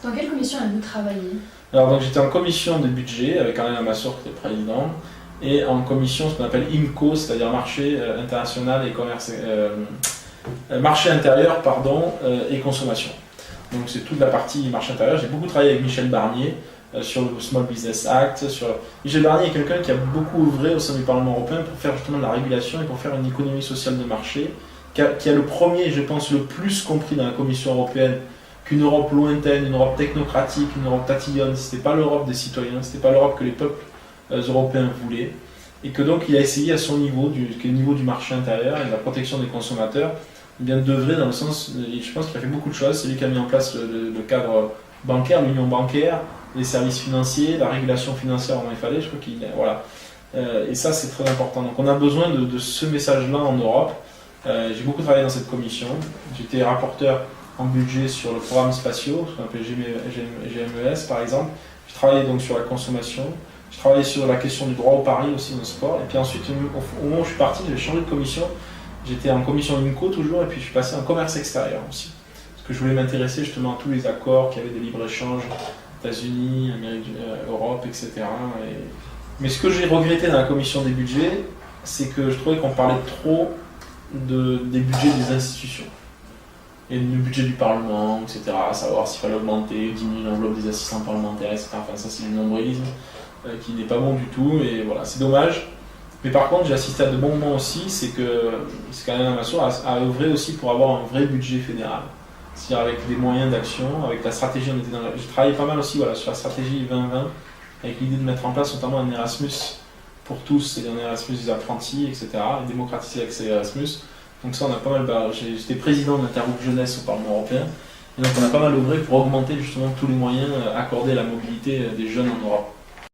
Dans quelle commission avez-vous travaillé? Alors donc j'étais en commission de budget avec Alain Lamassoure qui était président, et en commission ce qu'on appelle IMCO, c'est-à-dire marché international et commerce, marché intérieur et consommation. Donc c'est toute la partie marché intérieur. J'ai beaucoup travaillé avec Michel Barnier sur le Small Business Act. Michel Barnier est quelqu'un qui a beaucoup œuvré au sein du Parlement européen pour faire justement de la régulation et pour faire une économie sociale de marché, qui a le premier, je pense, le plus compris dans la Commission européenne qu'une Europe lointaine, une Europe technocratique, une Europe tatillonne. C'était pas l'Europe des citoyens, c'était pas l'Europe que les peuples européens voulaient. Et que donc il a essayé à son niveau, qui est le niveau du marché intérieur et de la protection des consommateurs, bien d'œuvrer dans le sens, je pense qu'il a fait beaucoup de choses. C'est lui qui a mis en place le cadre bancaire, l'union bancaire, les services financiers, la régulation financière dont il fallait. Je crois qu'il voilà. Et ça c'est très important. Donc on a besoin de ce message-là en Europe. J'ai beaucoup travaillé dans cette commission. J'étais rapporteur en budget sur le programme spatiaux, ce qu'on appelle GMES par exemple. J'ai travaillé donc sur la consommation. J'ai travaillé sur la question du droit au pari aussi dans le sport. Et puis ensuite, au moment où je suis parti, j'ai changé de commission. J'étais en commission IMCO toujours, et puis je suis passé en commerce extérieur aussi. Parce que je voulais m'intéresser justement à tous les accords qui avaient des libre-échanges, États-Unis, Amérique, Europe, etc. Mais ce que j'ai regretté dans la commission des budgets, c'est que je trouvais qu'on parlait trop des budgets des institutions. Et du budget du Parlement, etc. À savoir s'il fallait augmenter, diminuer l'enveloppe des assistants parlementaires, etc. Enfin, ça c'est du nombrilisme qui n'est pas bon du tout, et voilà, c'est dommage. Mais par contre, j'ai assisté à de bons moments aussi, c'est qu'Alain Lamassoure a œuvré aussi pour avoir un vrai budget fédéral. C'est-à-dire avec des moyens d'action, avec la stratégie, j'ai travaillé pas mal aussi sur la stratégie 2020, avec l'idée de mettre en place notamment un Erasmus pour tous, c'est-à-dire un Erasmus des apprentis, etc., et démocratiser l'accès à Erasmus. Donc ça, on a pas mal. J'étais président de l'intergroupe jeunesse au Parlement européen, et donc on a pas mal œuvré pour augmenter justement tous les moyens accordés à la mobilité des jeunes en Europe.